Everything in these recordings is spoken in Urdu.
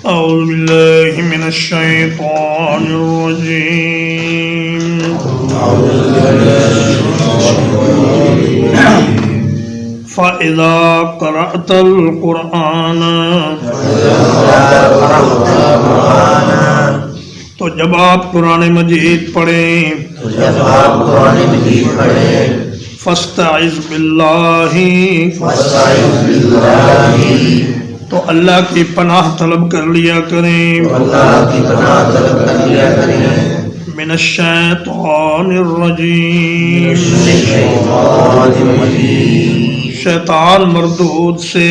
أعوذ بالله من الشيطان الرجيم فإذا قرأت القرآن تو جب آپ قرآن مجید پڑھیں فاستعذ باللہ تو اللہ کی پناہ طلب کر لیا کریں من الشیطان الرجیم شیطان مردود سے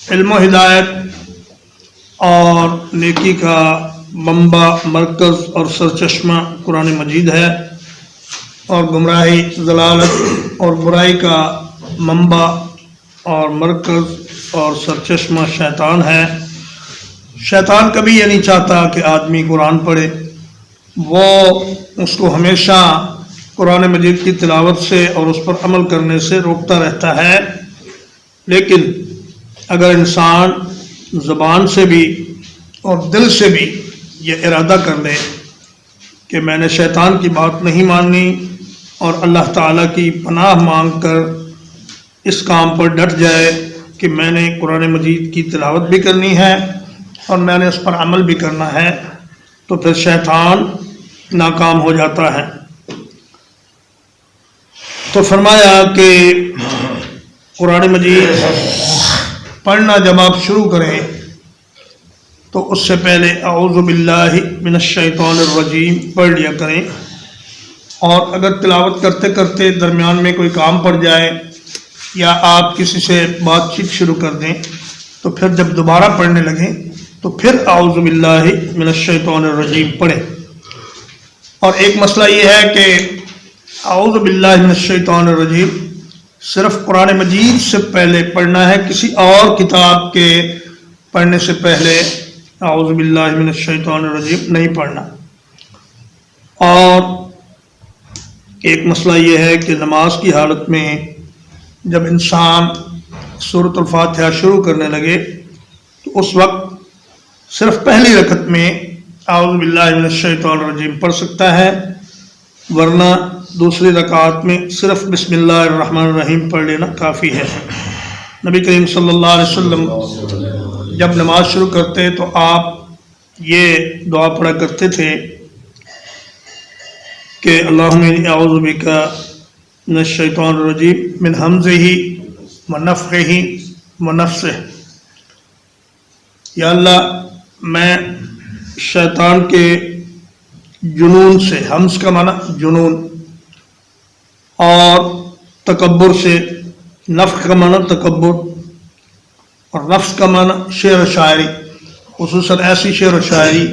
علم و ہدایت اور نیکی کا منبع مرکز اور سرچشمہ قرآن مجید ہے اور گمراہی ضلالت اور برائی کا منبع اور مرکز اور سرچشمہ شیطان ہے۔ شیطان کبھی یہ نہیں چاہتا کہ آدمی قرآن پڑھے، وہ اس کو ہمیشہ قرآن مجید کی تلاوت سے اور اس پر عمل کرنے سے روکتا رہتا ہے، لیکن اگر انسان زبان سے بھی اور دل سے بھی یہ ارادہ کر لے کہ میں نے شیطان کی بات نہیں ماننی اور اللہ تعالیٰ کی پناہ مانگ کر اس کام پر ڈٹ جائے کہ میں نے قرآن مجید کی تلاوت بھی کرنی ہے اور میں نے اس پر عمل بھی کرنا ہے، تو پھر شیطان ناکام ہو جاتا ہے۔ تو فرمایا کہ قرآن مجید پڑھنا جب آپ شروع کریں تو اس سے پہلے اعوذ باللہ من الشیطان الرجیم پڑھ لیا کریں، اور اگر تلاوت کرتے کرتے درمیان میں کوئی کام پڑ جائے یا آپ کسی سے بات چیت شروع کر دیں تو پھر جب دوبارہ پڑھنے لگیں تو پھر اعوذ باللہ من الشیطان الرجیم پڑھیں۔ اور ایک مسئلہ یہ ہے کہ اعوذ باللہ من الشیطان الرجیم صرف قرآن مجید سے پہلے پڑھنا ہے، کسی اور کتاب کے پڑھنے سے پہلے اعوذ باللہ من الشیطان الرجیم نہیں پڑھنا۔ اور ایک مسئلہ یہ ہے کہ نماز کی حالت میں جب انسان سورۃ الفاتحہ شروع کرنے لگے تو اس وقت صرف پہلی رکعت میں اعوذ باللہ من الشیطان الرجیم پڑھ سکتا ہے، ورنہ دوسری رکعت میں صرف بسم اللہ الرحمن الرحیم پڑھ لینا کافی ہے۔ نبی کریم صلی اللہ علیہ وسلم جب نماز شروع کرتے تو آپ یہ دعا پڑھا کرتے تھے کہ اللہم انی اعوذ بک من الشیطان الرجیم من ہمزہ ونفخہ ونفثہ، یا اللہ میں شیطان کے جنون سے، ہمز کا معنی جنون، اور تکبر سے، نفخ کا معنی تکبر اور نفس کا معنی شعر و شاعری، خصوصاً ایسی شعر و شاعری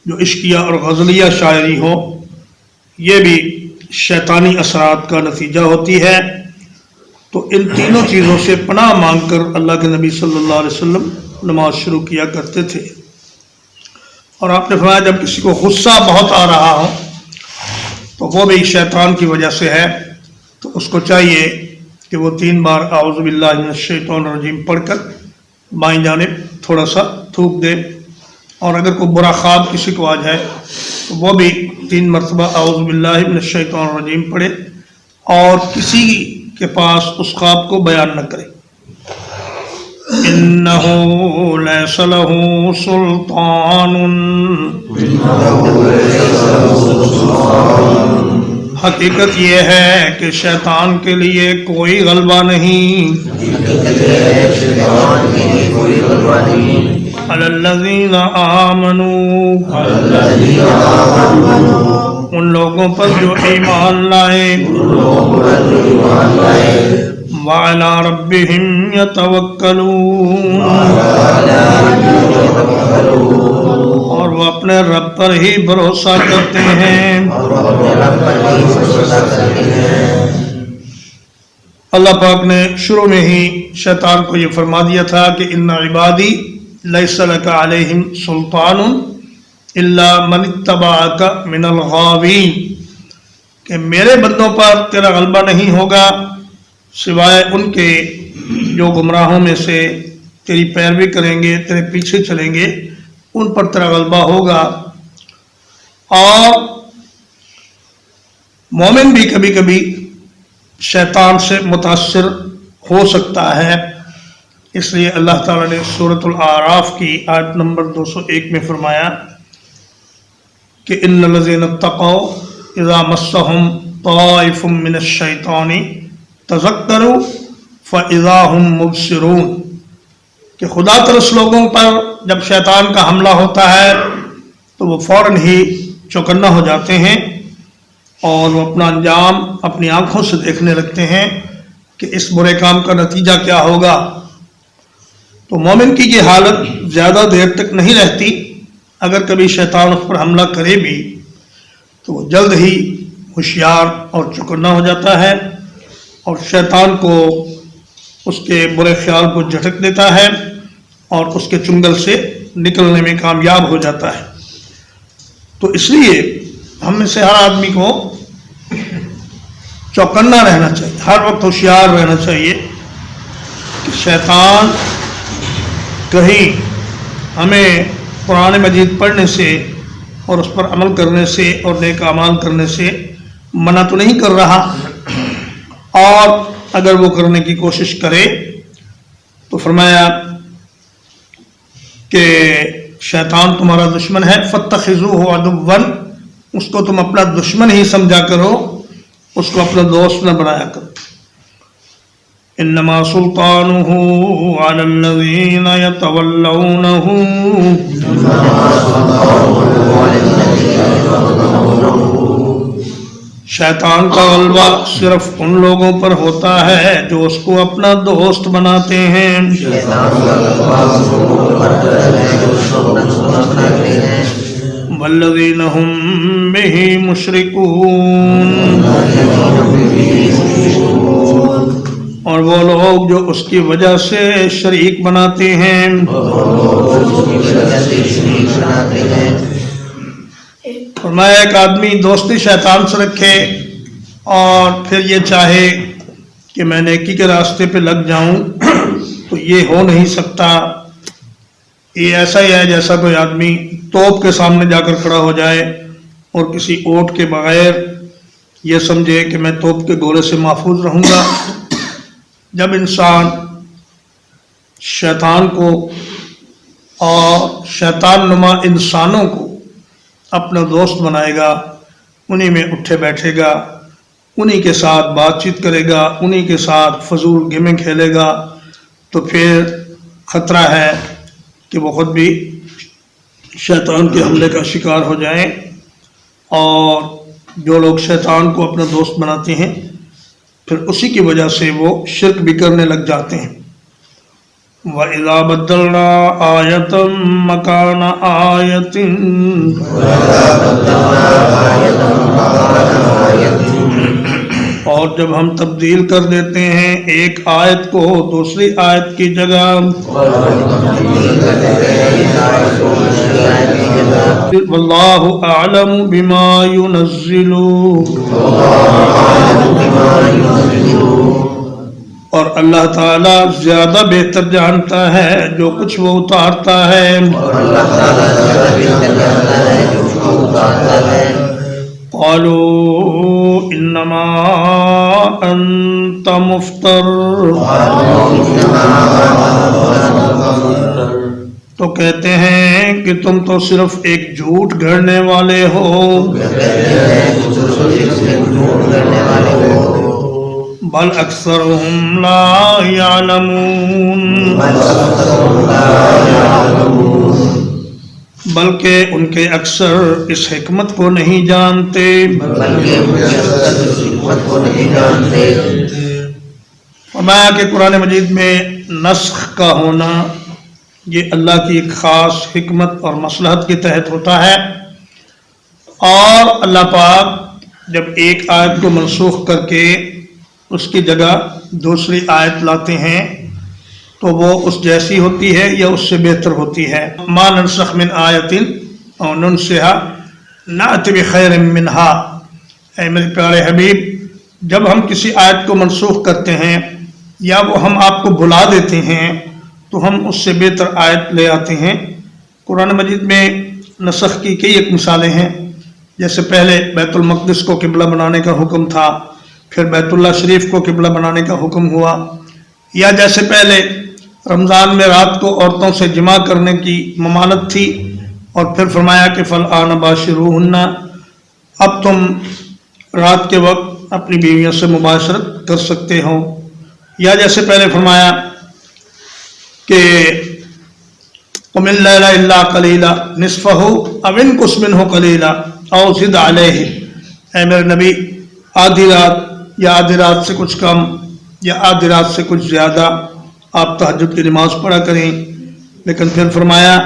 جو عشقیہ اور غزلیہ شاعری ہو، یہ بھی شیطانی اثرات کا نتیجہ ہوتی ہے۔ تو ان تینوں چیزوں سے پناہ مانگ کر اللہ کے نبی صلی اللہ علیہ وسلم نماز شروع کیا کرتے تھے۔ اور آپ نے فرمایا جب کسی کو غصہ بہت آ رہا ہو تو وہ بھی شیطان کی وجہ سے ہے، تو اس کو چاہیے کہ وہ 3 بار اعوذ باللہ من الشیطان الرجیم پڑھ کر بائیں جانب تھوڑا سا تھوک دے، اور اگر کوئی برا خواب کسی کو آ جائے تو وہ بھی 3 مرتبہ اعوذ باللہ من الشیطان الرجیم پڑھے اور کسی کے پاس اس خواب کو بیان نہ کرے۔ انہ لیس لہ سلطان، حقیقت یہ ہے کہ شیطان کے لیے کوئی غلبہ نہیں، علی الذین آمنوا، ان لوگوں پر جو ایمان لائے، وعلی ربہم یتوکلون، اور وہ اپنے رب پر ہی بھروسہ کرتے ہیں۔ اللہ پاک نے شروع میں ہی شیطان کو یہ فرما دیا تھا کہ ان عبادی لیس لک علیہم سلطان الا من اتبعک من الغاوین، کہ میرے بندوں پر تیرا غلبہ نہیں ہوگا سوائے ان کے جو گمراہوں میں سے تیری پیروی کریں گے، تیرے پیچھے چلیں گے، ان پر تیرا غلبہ ہوگا۔ اور مومن بھی کبھی کبھی شیطان سے متاثر ہو سکتا ہے، اس لیے اللہ تعالیٰ نے سورۃ الاعراف کی آیت نمبر 201 میں فرمایا کہ ان الذین اتقوا اذا مسهم طائف من الشیطان تذکروا فاذا هم مبصرون، کہ خدا ترس لوگوں پر جب شیطان کا حملہ ہوتا ہے تو وہ فوراً ہی چوکنا ہو جاتے ہیں اور وہ اپنا انجام اپنی آنکھوں سے دیکھنے لگتے ہیں کہ اس برے کام کا نتیجہ کیا ہوگا۔ تو مومن کی یہ حالت زیادہ دیر تک نہیں رہتی، اگر کبھی شیطان اس پر حملہ کرے بھی تو وہ جلد ہی ہوشیار اور چوکنا ہو جاتا ہے اور شیطان کو اس کے برے خیال کو جھٹک دیتا ہے اور اس کے چنگل سے نکلنے میں کامیاب ہو جاتا ہے۔ تو اس لیے ہم میں سے ہر آدمی کو چوکنا رہنا چاہیے، ہر وقت ہوشیار رہنا چاہیے کہ شیطان کہیں ہمیں قرآن مجید پڑھنے سے اور اس پر عمل کرنے سے اور نیک اعمال کرنے سے منع تو نہیں کر رہا، اور اگر وہ کرنے کی کوشش کرے تو فرمایا کہ شیطان تمہارا دشمن ہے، فاتخذوہ عدوا، اس کو تم اپنا دشمن ہی سمجھا کرو، اس کو اپنا دوست نہ بنایا کرو۔ انما سلطانہ علی الذین یتولونہ، شیطان کا غلبہ صرف ان لوگوں پر ہوتا ہے جو اس کو اپنا دوست بناتے ہیں۔ والذین هم بہ مشرکون، اور وہ لوگ جو اس کی وجہ سے شریک بناتے ہیں۔ فرمایا ایک آدمی دوستی شیطان سے رکھے اور پھر یہ چاہے کہ میں نیکی کے راستے پہ لگ جاؤں تو یہ ہو نہیں سکتا۔ یہ ایسا ہی ہے جیسا کوئی آدمی توپ کے سامنے جا کر کھڑا ہو جائے اور کسی اوٹ کے بغیر یہ سمجھے کہ میں توپ کے گولے سے محفوظ رہوں گا۔ جب انسان شیطان کو اور شیطان نما انسانوں کو اپنا دوست بنائے گا، انہی میں اٹھے بیٹھے گا، انہی کے ساتھ بات چیت کرے گا، انہی کے ساتھ فضول گیمیں کھیلے گا، تو پھر خطرہ ہے کہ وہ خود بھی شیطان کے حملے کا شکار ہو جائیں۔ اور جو لوگ شیطان کو اپنا دوست بناتے ہیں پھر اسی کی وجہ سے وہ شرک بھی کرنے لگ جاتے ہیں۔ وَإِذَا بَدَّلْنَا آیَةً مَّكَانَ آیَةٍ، اور جب ہم تبدیل کر دیتے ہیں ایک آیت کو دوسری آیت کی جگہ، واللہ اعلم بما ينزل، اور اللہ تعالیٰ زیادہ بہتر جانتا ہے جو کچھ وہ اتارتا ہے۔ قالوا انما انت مفتر، تو کہتے ہیں کہ تم تو صرف ایک جھوٹ گھڑنے والے ہو۔ بل اکثرهم لا يعلمون، بلکہ ان کے اکثر اس حکمت کو نہیں جانتے۔ فرمایا کہ قرآن مجید میں نسخ کا ہونا یہ اللہ کی ایک خاص حکمت اور مصلحت کے تحت ہوتا ہے، اور اللہ پاک جب ایک آیت کو منسوخ کر کے اس کی جگہ دوسری آیت لاتے ہیں تو وہ اس جیسی ہوتی ہے یا اس سے بہتر ہوتی ہے۔ ما ننسخ من آیت او ننسها نأتی بخیر منها، اے میرے پیارے حبیب، جب ہم کسی آیت کو منسوخ کرتے ہیں یا وہ ہم آپ کو بھلا دیتے ہیں تو ہم اس سے بہتر آیت لے آتے ہیں۔ قرآن مجید میں نسخ کی کئی ایک مثالیں ہیں، جیسے پہلے بیت المقدس کو قبلہ بنانے کا حکم تھا، پھر بیت اللہ شریف کو قبلہ بنانے کا حکم ہوا، یا جیسے پہلے رمضان میں رات کو عورتوں سے جماع کرنے کی ممانعت تھی اور پھر فرمایا کہ فالآن باشروہن، اب تم رات کے وقت اپنی بیویوں سے مباشرت کر سکتے ہو، یا جیسے پہلے فرمایا کہ قم اللیل الا قلیلا نصفہ او انقص منہ قلیلا او زد علیہ، اے میرے نبی آدھی رات یا آدھی رات سے کچھ کم یا آدھی رات سے کچھ زیادہ آپ تہجد کی نماز پڑھا کریں۔ لیکن پھر فرمایا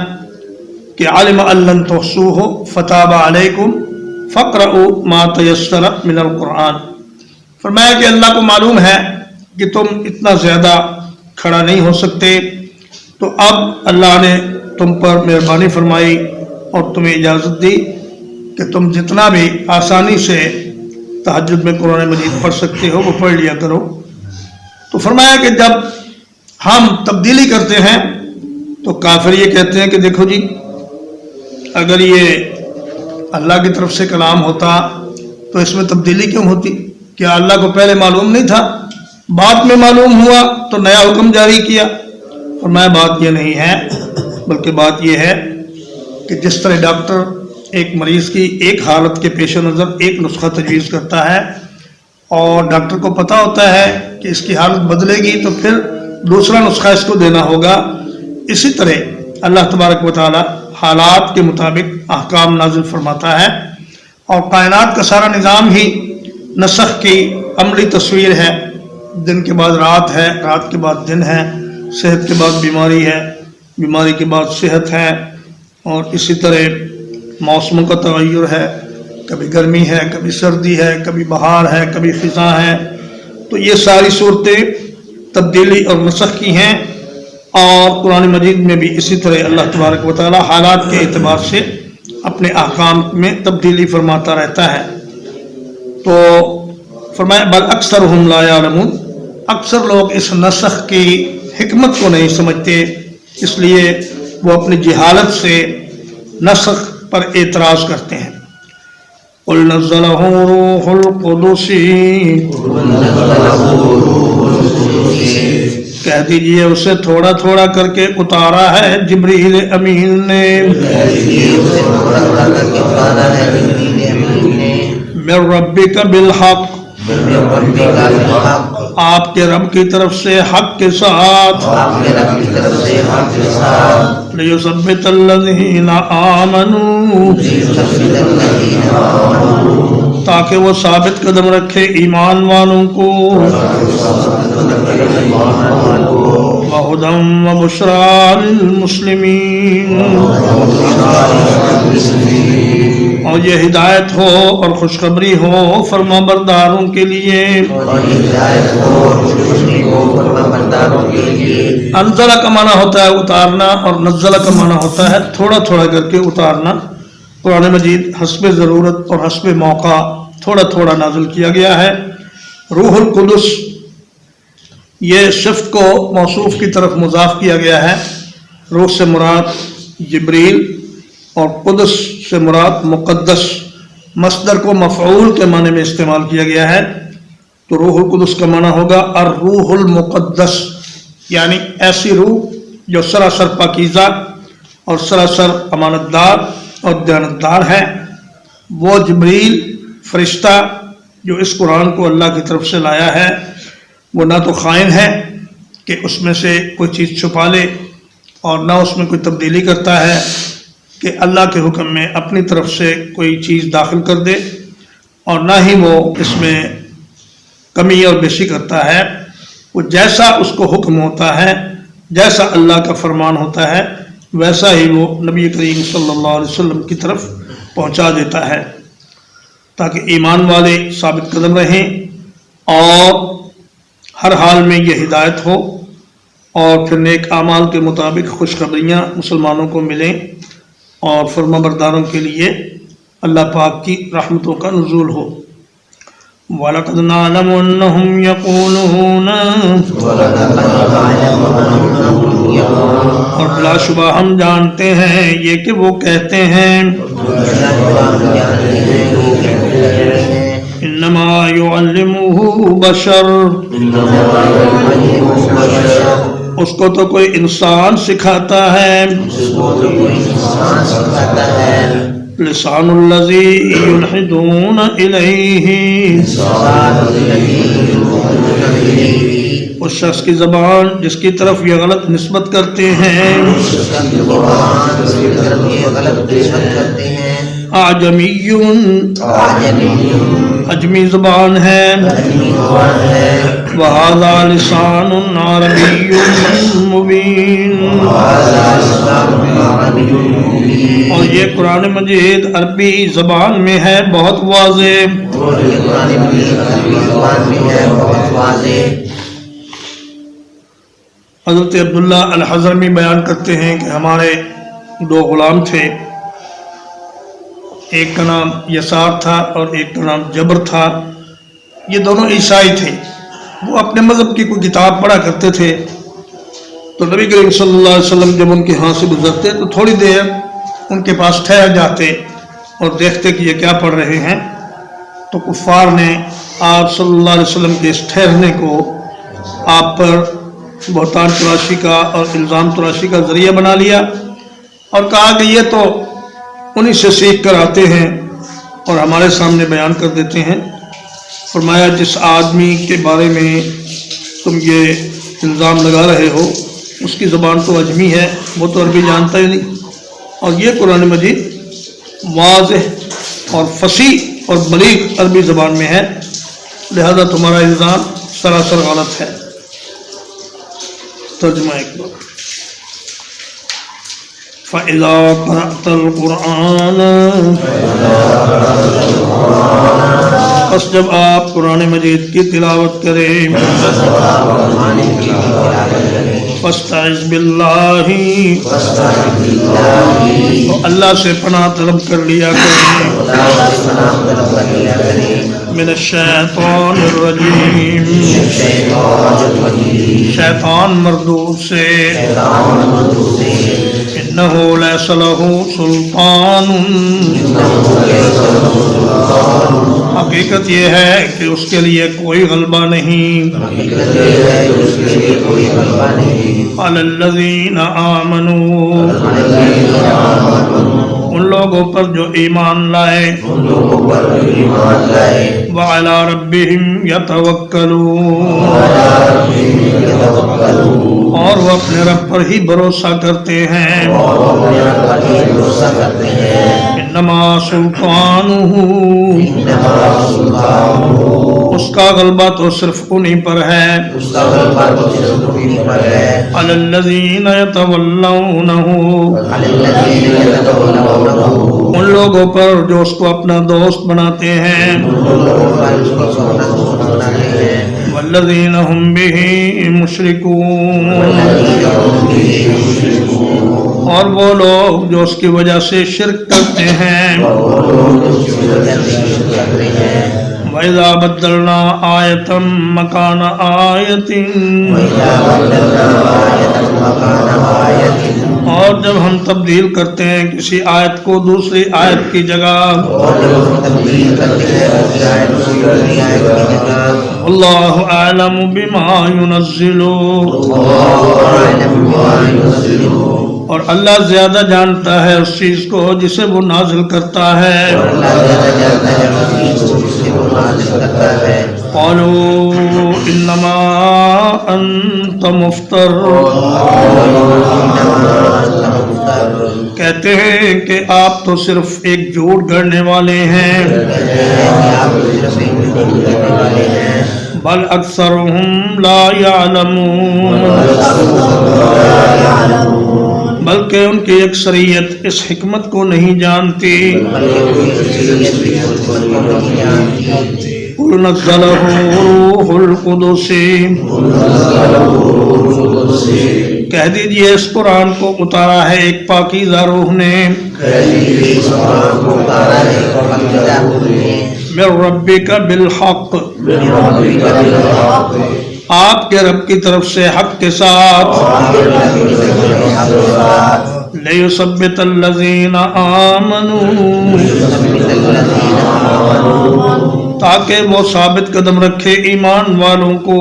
کہ علم ان لن تحصوہ فتاب علیکم فاقرؤوا ما تیسر من القرآن، فرمایا کہ اللہ کو معلوم ہے کہ تم اتنا زیادہ کھڑا نہیں ہو سکتے، تو اب اللہ نے تم پر مہربانی فرمائی اور تمہیں اجازت دی کہ تم جتنا بھی آسانی سے تہجد میں قرآن مجید پڑھ سکتے ہو وہ پڑھ لیا کرو۔ تو فرمایا کہ جب ہم تبدیلی کرتے ہیں تو کافر یہ کہتے ہیں کہ دیکھو جی، اگر یہ اللہ کی طرف سے کلام ہوتا تو اس میں تبدیلی کیوں ہوتی؟ کیا اللہ کو پہلے معلوم نہیں تھا، بعد میں معلوم ہوا تو نیا حکم جاری کیا؟ فرمایا بات یہ نہیں ہے، بلکہ بات یہ ہے کہ جس طرح ڈاکٹر ایک مریض کی ایک حالت کے پیش نظر ایک نسخہ تجویز کرتا ہے اور ڈاکٹر کو پتہ ہوتا ہے کہ اس کی حالت بدلے گی تو پھر دوسرا نسخہ اس کو دینا ہوگا، اسی طرح اللہ تبارک و تعالی حالات کے مطابق احکام نازل فرماتا ہے، اور کائنات کا سارا نظام ہی نسخ کی عملی تصویر ہے۔ دن کے بعد رات ہے، رات کے بعد دن ہے، صحت کے بعد بیماری ہے، بیماری کے بعد صحت ہے، اور اسی طرح موسموں کا تغیر ہے، کبھی گرمی ہے، کبھی سردی ہے، کبھی بہار ہے، کبھی خزاں ہے۔ تو یہ ساری صورتیں تبدیلی اور نسخ کی ہیں، اور قرآن مجید میں بھی اسی طرح اللہ تبارک و تعالی حالات کے اعتبار سے اپنے احکام میں تبدیلی فرماتا رہتا ہے۔ تو فرمایا بل اکثرہم لا یعلمون، اکثر لوگ اس نسخ کی حکمت کو نہیں سمجھتے، اس لیے وہ اپنی جہالت سے نسخ پر اعتراض کرتے ہیں۔ قل نزلہ روح القدس، کہہ دیجئے اسے تھوڑا تھوڑا کر کے اتارا ہے جبریل امین نے، من ربک بالحق، آپ کے رب کی طرف سے حق کے ساتھ، لیثبت الذین آمنوا، تاکہ وہ ثابت قدم رکھے ایمان والوں کو، وہدی وبشریٰ للمسلمین، اور یہ ہدایت ہو اور خوشخبری ہو فرما برداروں کے لیے۔ انزلہ کا معنی ہوتا ہے اتارنا، اور نزلہ کا معنی ہوتا ہے تھوڑا تھوڑا کر کے اتارنا۔ قرآن مجید حسب ضرورت اور حسب موقع تھوڑا تھوڑا نازل کیا گیا ہے۔ روح القدس، یہ صفت کو موصوف کی طرف مضاف کیا گیا ہے۔ روح سے مراد جبریل اور قدس سے مراد مقدس، مصدر کو مفعول کے معنی میں استعمال کیا گیا ہے، تو روح القدس کا معنی ہوگا الروح المقدس، یعنی ایسی روح جو سراسر پاکیزہ اور سراسر امانت دار اور دیانتدار ہے۔ وہ جبریل فرشتہ جو اس قرآن کو اللہ کی طرف سے لایا ہے، وہ نہ تو خائن ہے کہ اس میں سے کوئی چیز چھپا لے، اور نہ اس میں کوئی تبدیلی کرتا ہے کہ اللہ کے حکم میں اپنی طرف سے کوئی چیز داخل کر دے، اور نہ ہی وہ اس میں کمی اور بیشی کرتا ہے۔ وہ جیسا اس کو حکم ہوتا ہے، جیسا اللہ کا فرمان ہوتا ہے، ویسا ہی وہ نبی کریم صلی اللہ علیہ وسلم کی طرف پہنچا دیتا ہے، تاکہ ایمان والے ثابت قدم رہیں اور ہر حال میں یہ ہدایت ہو، اور پھر نیک اعمال کے مطابق خوشخبریاں مسلمانوں کو ملیں، اور فرما برداروں کے لیے اللہ پاک کی رحمتوں کا نزول ہو۔ وَلَقَدْ نَعْلَمُ أَنَّهُمْ يَقُولُونَ اور بلا شبہ ہم جانتے ہیں یہ کہ وہ کہتے ہیں انما يعلمه بشر اس کو تو کوئی انسان سکھاتا ہے لسان الذی یلحدون الیہ اس شخص کی زبان جس کی طرف یہ غلط نسبت کرتے ہیں اعجمی عجمی زبان ہے وَهَذَا لِسَانٌ عَرَبِيٌّ مُبِينٌ اور یہ قرآن مجید عربی زبان میں ہے بہت واضح حضرت عبداللہ الحضرمی بیان کرتے ہیں کہ ہمارے دو غلام تھے ایک کا نام یسار تھا اور ایک کا نام جبر تھا یہ دونوں عیسائی تھے وہ اپنے مذہب کی کوئی کتاب پڑھا کرتے تھے تو نبی کریم صلی اللہ علیہ وسلم جب ان کے ہاں سے گزرتے تو تھوڑی دیر ان کے پاس ٹھہر جاتے اور دیکھتے کہ یہ کیا پڑھ رہے ہیں تو کفار نے آپ صلی اللہ علیہ وسلم کے اس ٹھہرنے کو آپ پر بہتان تراشی کا اور الزام تراشی کا ذریعہ بنا لیا اور کہا کہ یہ تو انہی سے سیکھ کر آتے ہیں اور ہمارے سامنے بیان کر دیتے ہیں فرمایا جس آدمی کے بارے میں تم یہ الزام لگا رہے ہو اس کی زبان تو اجمی ہے وہ تو عربی جانتا ہی نہیں اور یہ قرآن مجید واضح اور فصیح اور بلیغ عربی زبان میں ہے لہذا تمہارا الزام سراسر غلط ہے ترجمہ ایک بار فَإِذَا قَرَأْتَ الْقُرْآنَ پس جب آپ قرآن مجید کی تلاوت کریں فَاسْتَعِذْ بِاللَّهِ تو اللہ سے پناہ طلب کر لیا کریں من الشیطان الرجیم شیطان مردود سے انہ لیس لہ سلطان حقیقت یہ ہے کہ اس کے لیے کوئی غلبہ نہیں علی الذین آمنوا ان لوگوں پر جو ایمان لائے وعلی ربہم یتوکلون اور وہ اپنے رب پر ہی بھروسہ کرتے ہیں انما سلطانہ اس کا غلبہ تو صرف انہی پر ہے علی الذین یتولونہ ان لوگوں پر جو اس کو اپنا دوست بناتے ہیں والذین ہم بہ مشرکون اور وہ لوگ جو اس کی وجہ سے شرک کرتے ہیں وَإِذَا بَدَّلْنَا آیَةً مَكَانَ آیَةٍ اور جب ہم تبدیل کرتے ہیں کسی آیت کو دوسری آیت کی جگہ اللہ اعلم بما ينزل اور اللہ زیادہ جانتا ہے اس چیز کو جسے وہ نازل کرتا ہے قالوا انما انت مفتر کہتے ہیں کہ آپ تو صرف ایک جھوٹ گڑنے والے ہیں بل اکثرهم لا يعلمون بلکہ ان کی اکثریت اس حکمت کو نہیں جانتی قل نزلہ روح القدس کہہ دیجئے اس قرآن کو اتارا ہے ایک پاکیزہ روح نے من ربک بالحق، آپ کے رب کی طرف سے حق کے ساتھ، لیثبت الذین آمنوا، تاکہ وہ ثابت قدم رکھے ایمان والوں کو،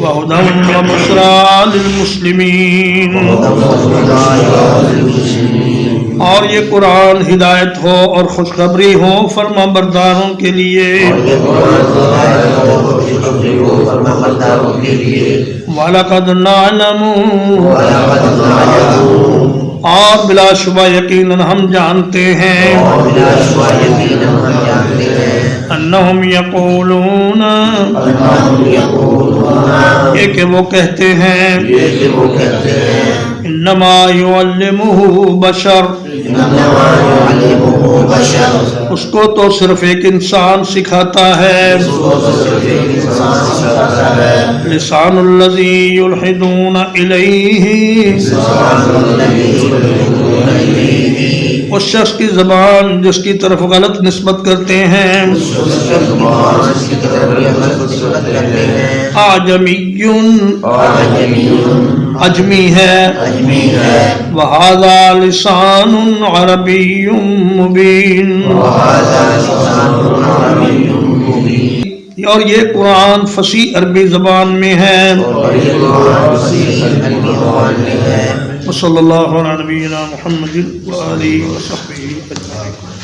وَهُدًى وَبُشْرَىٰ لِلْمُسْلِمِينَ، اور یہ قرآن ہدایت ہو اور خوشخبری ہو فرما برداروں کے لیے، وَلَقَدْ نَعْلَمُ، اور بلا شبہ یقیناً ہم جانتے ہیں، انہم یقولون، یہ کہ وہ کہتے ہیں، انما یعلمہ بشر، اس کو تو صرف ایک انسان سکھاتا ہے، لسان الذی یلحدون الیہ، اس شخص کی زبان جس کی طرف غلط نسبت کرتے ہیں، اعجمی، اجمی ہے، وَهَذَا لِسَانٌ عَرَبِيٌّ مُبِينٌ، اور یہ قرآن فصیح عربی زبان میں ہے، وصلی اللہ علی نبینا محمد وآلہ وصحبہ اجمعین۔